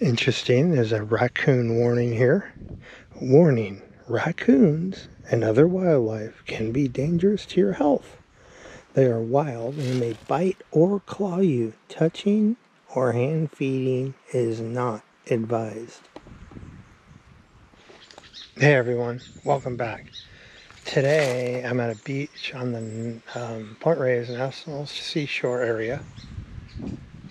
Interesting, there's a raccoon warning here. Warning, raccoons and other wildlife can be dangerous to your health. They are wild and may bite or claw you. Touching or hand feeding is not advised. Hey everyone, welcome back. Today I'm at a beach on the Point Reyes National Seashore area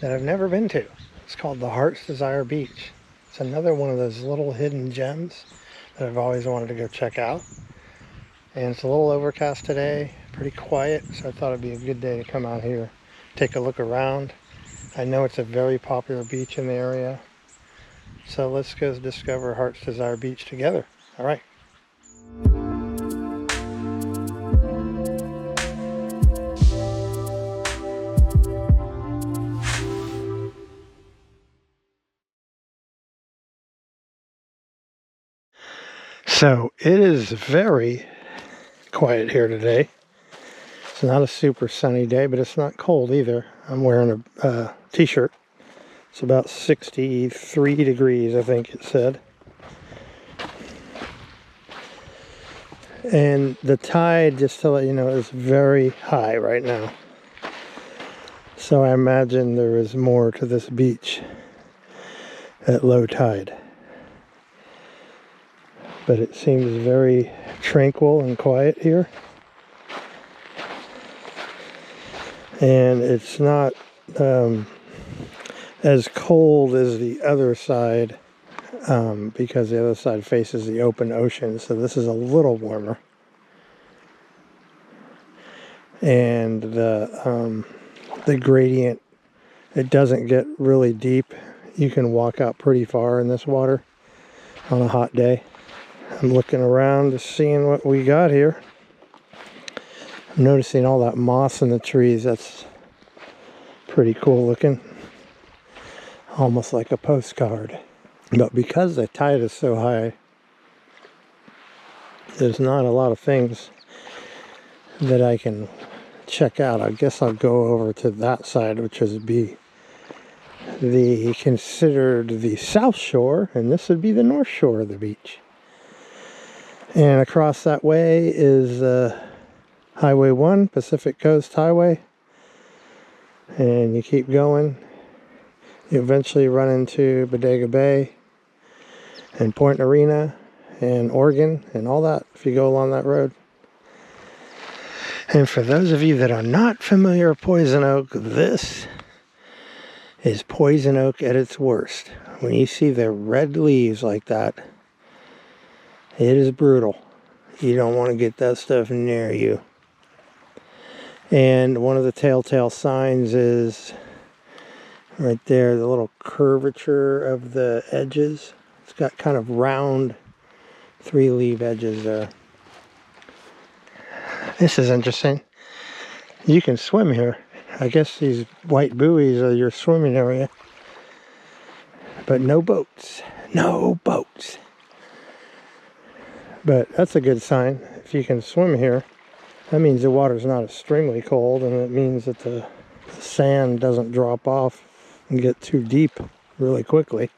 that I've never been to. It's called the Heart's Desire Beach. It's another one of those little hidden gems that I've always wanted to go check out. And it's a little overcast today, pretty quiet, so I thought it'd be a good day to come out here, take a look around. I know it's a very popular beach in the area, so let's go discover Heart's Desire Beach together. All right. So it is very quiet here today. It's not a super sunny day, but it's not cold either. I'm wearing a t-shirt. It's about 63 degrees, I think it said. And the tide, just to let you know, is very high right now. So I imagine there is more to this beach at low tide. But it seems very tranquil and quiet here. And it's not as cold as the other side because the other side faces the open ocean. So this is a little warmer. And the gradient, it doesn't get really deep. You can walk out pretty far in this water on a hot day. I'm looking around to seeing what we got here. I'm noticing all that moss in the trees. That's pretty cool looking. Almost like a postcard. But because the tide is so high, there's not a lot of things that I can check out. I guess I'll go over to that side, which would be considered the south shore, and this would be the north shore of the beach. And across that way is Highway 1, Pacific Coast Highway. And you keep going. You eventually run into Bodega Bay and Point Reyes and Oregon and all that if you go along that road. And for those of you that are not familiar with poison oak, this is poison oak at its worst. When you see the red leaves like that, it is brutal. You don't want to get that stuff near you. And one of the telltale signs is right there, the little curvature of the edges. It's got kind of round 3-leaf edges there. This is interesting. You can swim here. I guess these white buoys are your swimming area. But no boats. No boats. But that's a good sign. If you can swim here, that means the water's not extremely cold, and it means that the sand doesn't drop off and get too deep really quickly.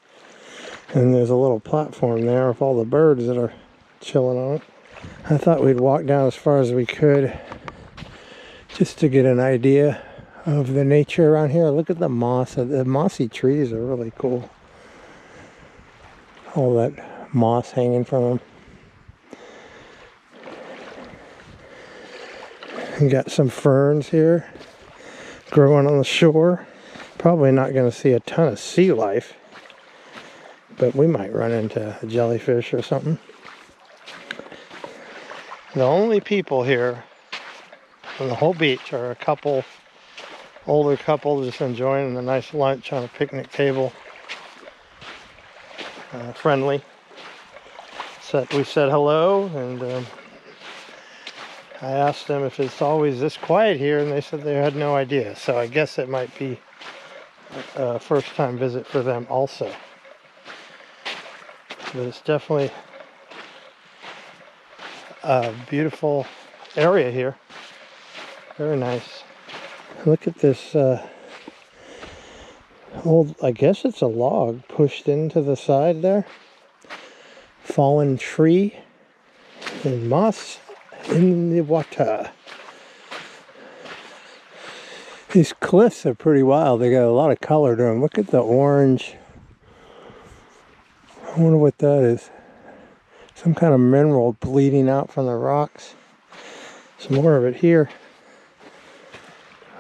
And there's a little platform there with all the birds that are chilling on it. I thought we'd walk down as far as we could just to get an idea of the nature around here. Look at the moss. The mossy trees are really cool. All that moss hanging from them. You got some ferns here growing on the shore. Probably not going to see a ton of sea life, but we might run into a jellyfish or something. The only people here on the whole beach are a couple, older couple just enjoying a nice lunch on a picnic table. Friendly. So we said hello, and I asked them if it's always this quiet here, and they said they had no idea. So I guess it might be a first-time visit for them also. But it's definitely a beautiful area here. Very nice. Look at this Old, I guess it's a log pushed into the side there. Fallen tree and moss in the water. These cliffs are pretty wild. They got a lot of color to them. Look at the orange. I wonder what that is. Some kind of mineral bleeding out from the rocks. Some more of it here.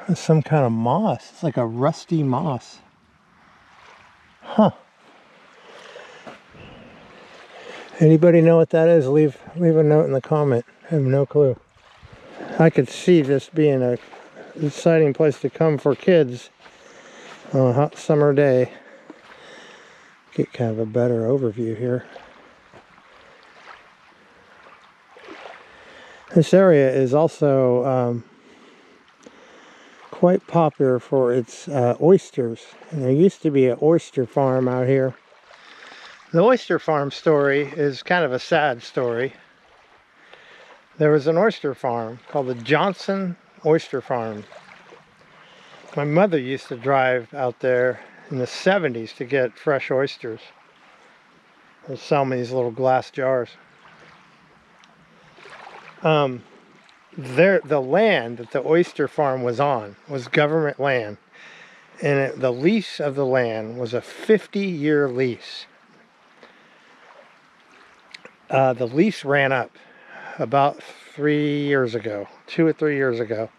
There's some kind of moss. It's like a rusty moss. Huh. Anybody know what that is? Leave a note in the comment. I have no clue. I could see this being a exciting place to come for kids on a hot summer day. Get kind of a better overview here. This area is also quite popular for its oysters. And there used to be an oyster farm out here. The oyster farm story is kind of a sad story. There was an oyster farm called the Johnson Oyster Farm. My mother used to drive out there in the 70s to get fresh oysters. They sell me these little glass jars. The land that the oyster farm was on was government land, and the lease of the land was a 50-year lease. The lease ran up about 3 years ago, 2 or 3 years ago,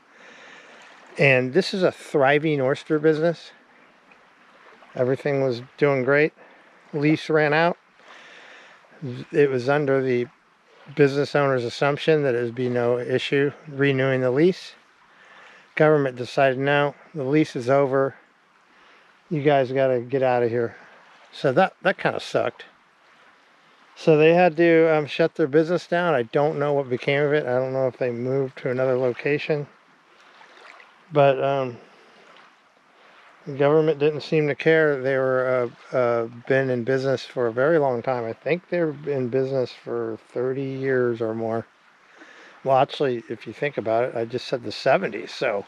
and this is a thriving oyster business. Everything was doing great. Lease ran out. It was under the business owner's assumption that it would be no issue renewing the lease. Government decided, no, the lease is over. You guys got to get out of here. So that kind of sucked. So they had to shut their business down. I don't know what became of it. I don't know if they moved to another location. But the government didn't seem to care. They were been in business for a very long time. I think they're in business for 30 years or more. Well, actually, if you think about it, I just said the 70s. So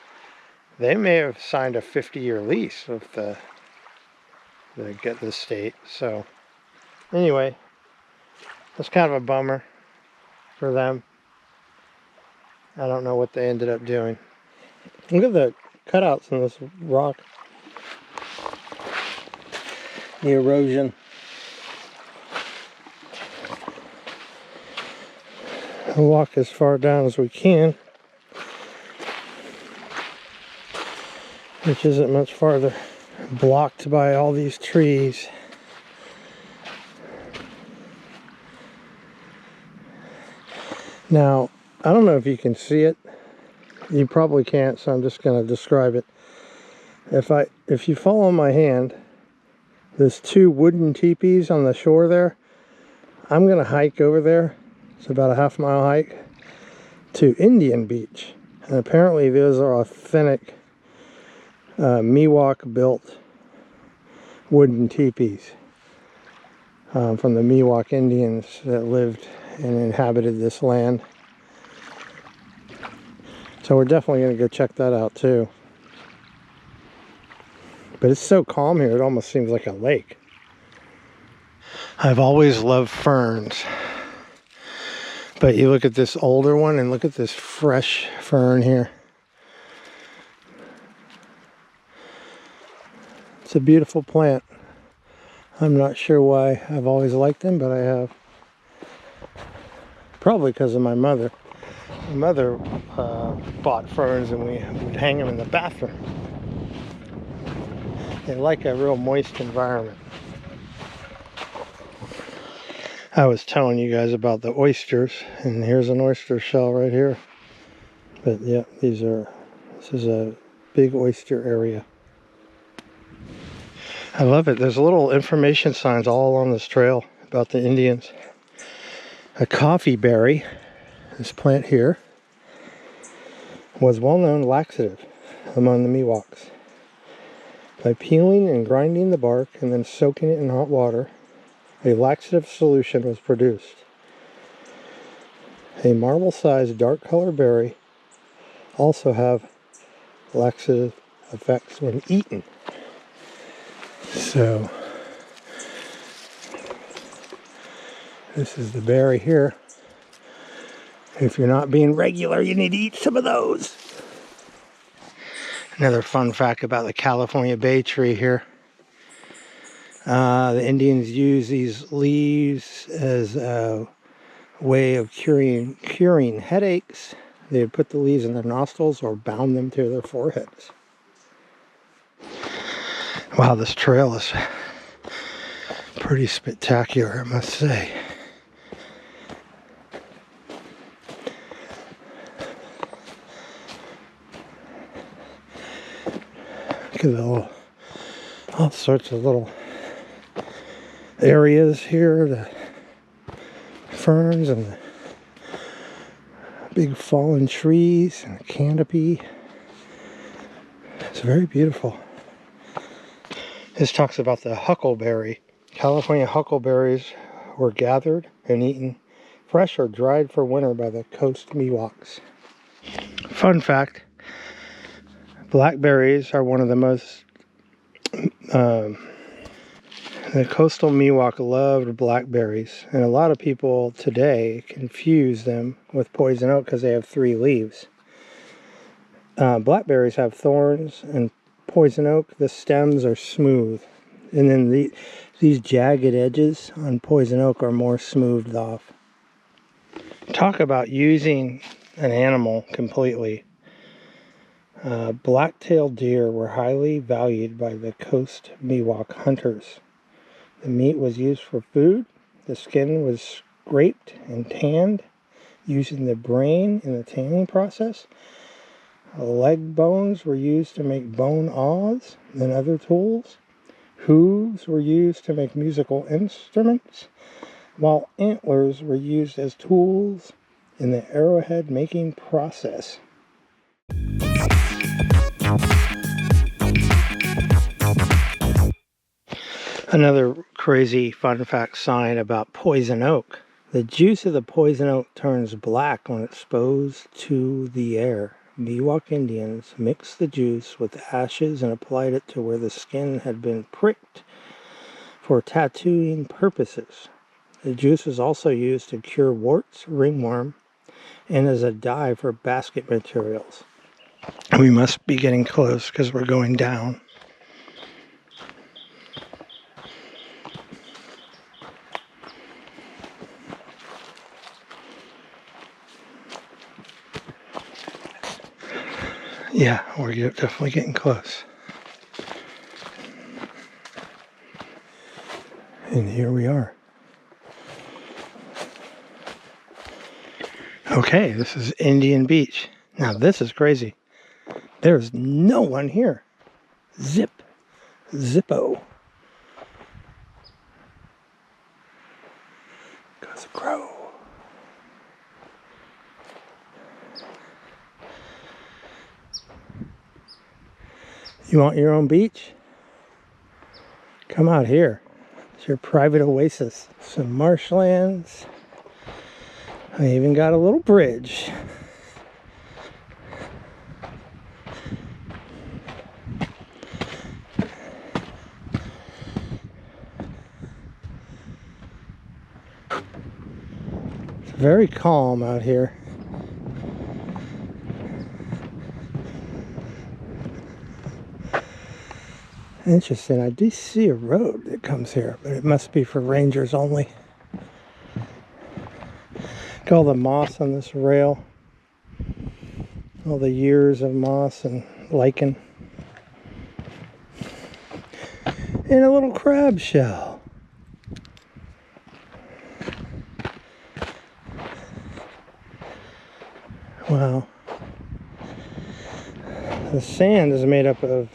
they may have signed a 50-year lease with the state. So anyway, that's kind of a bummer for them. I don't know what they ended up doing. Look at the cutouts in this rock. The erosion. We'll walk as far down as we can, which isn't much farther. Blocked by all these trees. Now, I don't know if you can see it. You probably can't, so I'm just going to describe it. If you follow my hand, there's 2 wooden teepees on the shore there. I'm going to hike over there. It's about a half-mile hike to Indian Beach. And apparently those are authentic Miwok-built wooden teepees from the Miwok Indians that lived and inhabited this land. So we're definitely going to go check that out too. But it's so calm here, it almost seems like a lake. I've always loved ferns. But you look at this older one and look at this fresh fern here. It's a beautiful plant. I'm not sure why I've always liked them, but I have. Probably because of my mother. My mother bought ferns and we would hang them in the bathroom. They like a real moist environment. I was telling you guys about the oysters, and here's an oyster shell right here. But yeah, this is a big oyster area. I love it. There's little information signs all along this trail about the Indians. A coffee berry, this plant here, was well-known laxative among the Miwoks. By peeling and grinding the bark and then soaking it in hot water, a laxative solution was produced. A marble-sized dark-colored berry also have laxative effects when eaten. So this is the berry here. If you're not being regular, you need to eat some of those. Another fun fact about the California bay tree here. The Indians use these leaves as a way of curing headaches. They would put the leaves in their nostrils or bound them to their foreheads. Wow, this trail is pretty spectacular, I must say. Look at all sorts of little areas here, the ferns and the big fallen trees and the canopy. It's very beautiful. This talks about the huckleberry. California huckleberries were gathered and eaten fresh or dried for winter by the coast Miwoks. Fun fact, blackberries are one of the most the coastal Miwok loved blackberries, and a lot of people today confuse them with poison oak because they have 3 leaves. Blackberries have thorns, and poison oak, the stems are smooth, and then these jagged edges on poison oak are more smoothed off. Talk about using an animal completely. Black-tailed deer were highly valued by the coast Miwok hunters. The meat was used for food. The skin was scraped and tanned using the brain in the tanning process. Leg bones were used to make bone awls and other tools. Hooves were used to make musical instruments, while antlers were used as tools in the arrowhead making process. Another crazy fun fact sign about poison oak. The juice of the poison oak turns black when exposed to the air. Miwok Indians mixed the juice with ashes and applied it to where the skin had been pricked for tattooing purposes. The juice is also used to cure warts, ringworm, and as a dye for basket materials. We must be getting close because we're going down. Yeah, we're definitely getting close. And here we are. Okay, this is Indian Beach. Now this is crazy. There's no one here. Zippo. Goes a crow. You want your own beach? Come out here. It's your private oasis. Some marshlands. I even got a little bridge. It's very calm out here. Interesting, I do see a road that comes here, but it must be for rangers only. Look at all the moss on this rail. All the years of moss and lichen. And a little crab shell. Wow. The sand is made up of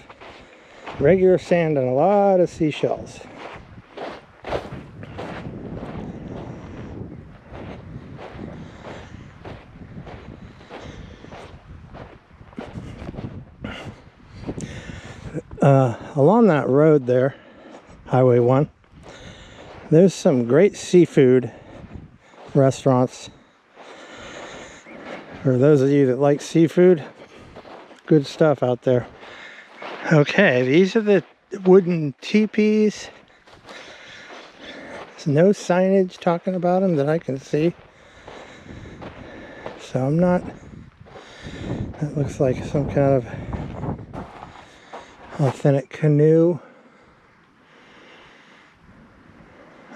regular sand and a lot of seashells. Along that road there, Highway 1, there's some great seafood restaurants. For those of you that like seafood, good stuff out there. Okay, these are the wooden teepees. There's no signage talking about them that I can see. So I'm not, that looks like some kind of authentic canoe.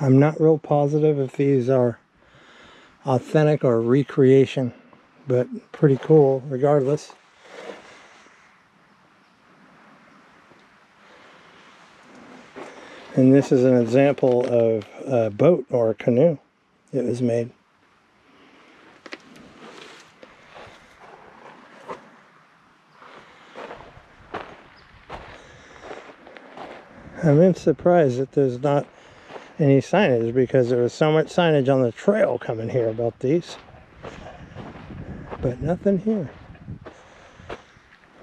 I'm not real positive if these are authentic or recreation, but pretty cool regardless. And this is an example of a boat or a canoe that was made. I'm surprised that there's not any signage, because there was so much signage on the trail coming here about these, but nothing here.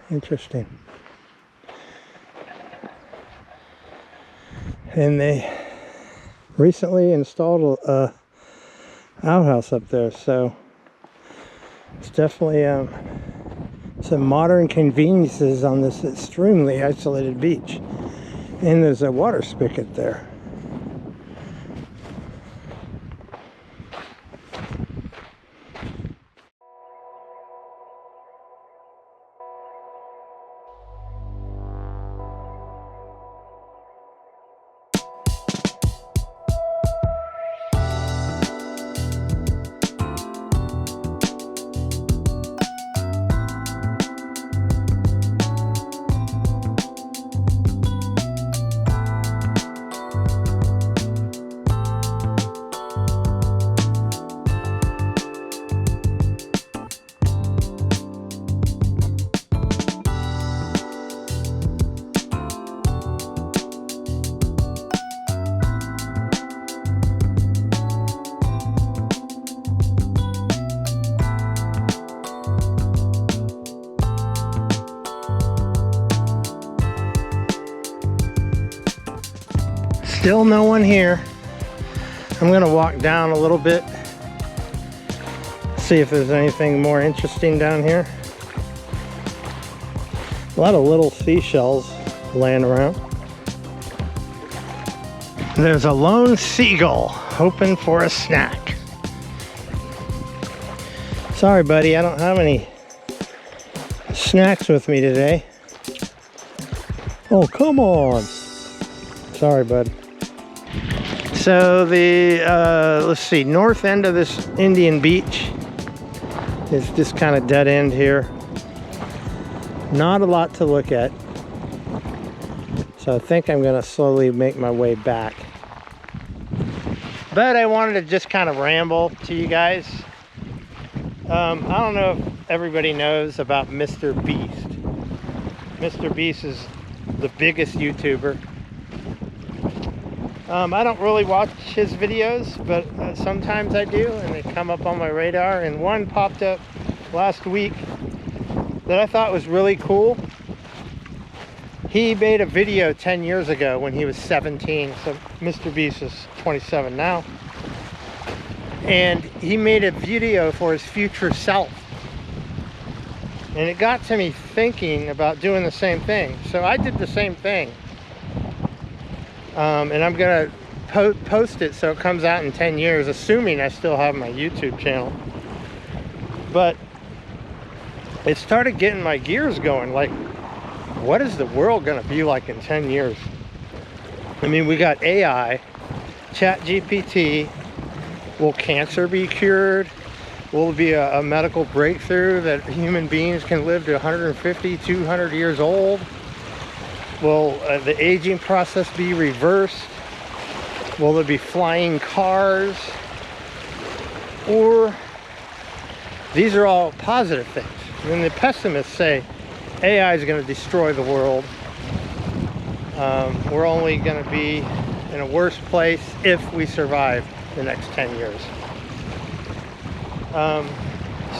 Interesting. And they recently installed a outhouse up there, so it's definitely some modern conveniences on this extremely isolated beach. And there's a water spigot there. Still no one here. I'm gonna walk down a little bit, see if there's anything more interesting down here. A lot of little seashells laying around. There's a lone seagull hoping for a snack. Sorry, buddy, I don't have any snacks with me today. Oh, come on. Sorry, bud. So the, let's see, north end of this Indian beach is just kind of dead end here. Not a lot to look at. So I think I'm gonna slowly make my way back. But I wanted to just kind of ramble to you guys. I don't know if everybody knows about Mr. Beast. Mr. Beast is the biggest YouTuber. I don't really watch his videos, but sometimes I do, and they come up on my radar. And one popped up last week that I thought was really cool. He made a video 10 years ago when he was 17, so Mr. Beast is 27 now. And he made a video for his future self. And it got to me thinking about doing the same thing. So I did the same thing. And I'm gonna post it so it comes out in 10 years, assuming I still have my YouTube channel. But it started getting my gears going, like, what is the world gonna be like in 10 years? I mean, we got AI, ChatGPT. Will cancer be cured? Will it be a medical breakthrough that human beings can live to 150, 200 years old? Will the aging process be reversed? Will there be flying cars? Or these are all positive things. And the pessimists say AI is going to destroy the world. We're only going to be in a worse place if we survive the next 10 years.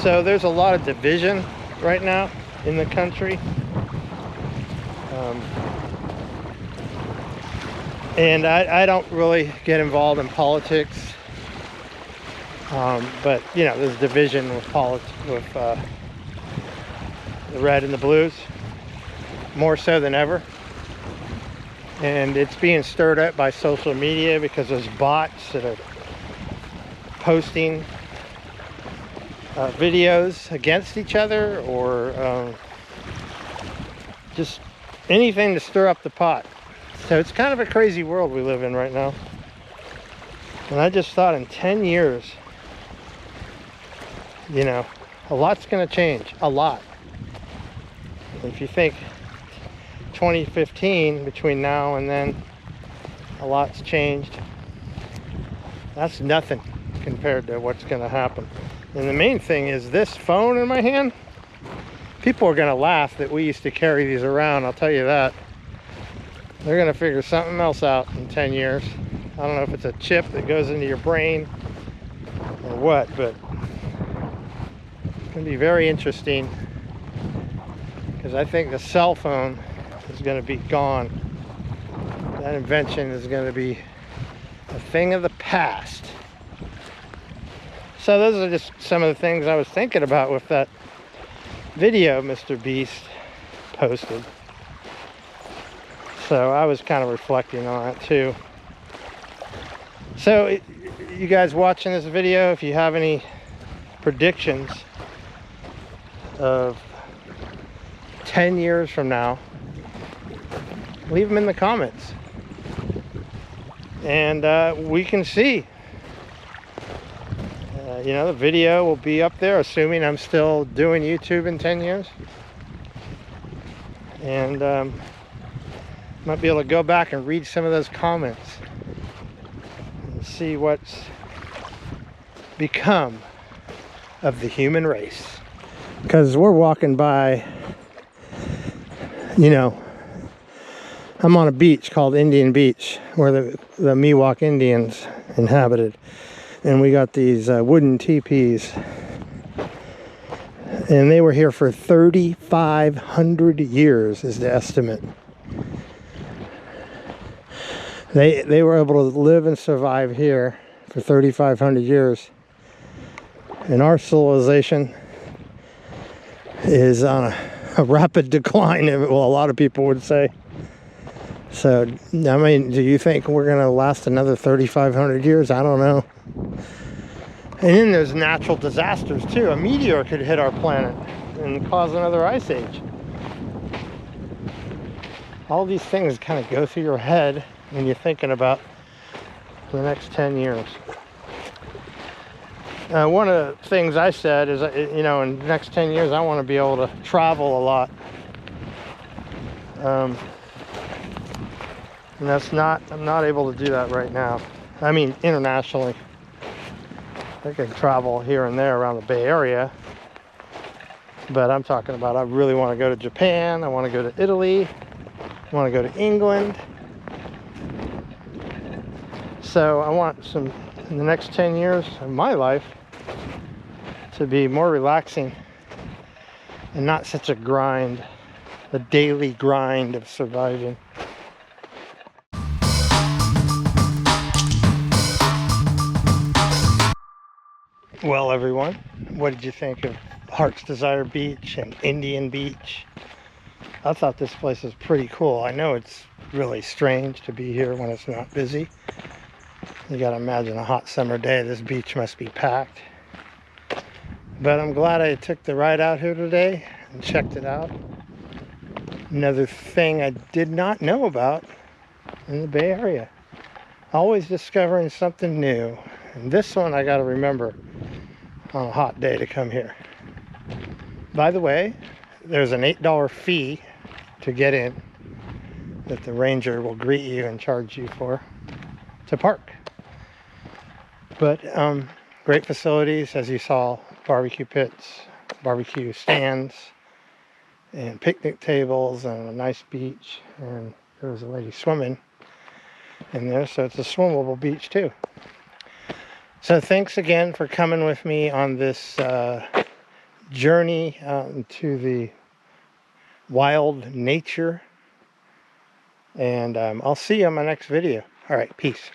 So there's a lot of division right now in the country. And I don't really get involved in politics, but you know, there's division with the red and the blues, more so than ever. And it's being stirred up by social media because there's bots that are posting videos against each other, or just anything to stir up the pot. So it's kind of a crazy world we live in right now. And I just thought in 10 years, you know, a lot's going to change. A lot. If you think 2015, between now and then, a lot's changed. That's nothing compared to what's going to happen. And the main thing is this phone in my hand. People are going to laugh that we used to carry these around, I'll tell you that. They're going to figure something else out in 10 years. I don't know if it's a chip that goes into your brain or what, but it's going to be very interesting, because I think the cell phone is going to be gone. That invention is going to be a thing of the past. So those are just some of the things I was thinking about with that video Mr. Beast posted. So I was kind of reflecting on it too. So you guys watching this video, if you have any predictions of 10 years from now, leave them in the comments. And we can see. You know, the video will be up there, assuming I'm still doing YouTube in 10 years. And might be able to go back and read some of those comments and see what's become of the human race. Because we're walking by, you know, I'm on a beach called Indian Beach, where the Miwok Indians inhabited. And we got these wooden teepees. And they were here for 3,500 years is the estimate. They were able to live and survive here for 3,500 years. And our civilization is on a rapid decline, well, a lot of people would say. So, I mean, do you think we're going to last another 3,500 years? I don't know. And then there's natural disasters too. A meteor could hit our planet and cause another ice age. All these things kind of go through your head when you're thinking about the next 10 years. One of the things I said is, you know, in the next 10 years, I want to be able to travel a lot. And I'm not able to do that right now. I mean, internationally. I can travel here and there around the Bay Area. But I'm talking about, I really want to go to Japan. I want to go to Italy. I want to go to England. So I want some, in the next 10 years of my life, to be more relaxing and not such a grind, a daily grind of surviving. Well, everyone, what did you think of Heart's Desire Beach and Indian Beach? I thought this place was pretty cool. I know it's really strange to be here when it's not busy. You gotta imagine a hot summer day, this beach must be packed. But I'm glad I took the ride out here today and checked it out. Another thing I did not know about in the Bay Area. Always discovering something new. And this one I gotta remember on a hot day to come here. By the way, there's an $8 fee to get in that the ranger will greet you and charge you for to park. But great facilities, as you saw, barbecue pits, barbecue stands, and picnic tables, and a nice beach. And there was a lady swimming in there, so it's a swimmable beach too. So thanks again for coming with me on this journey to the wild nature. And I'll see you on my next video. All right, peace.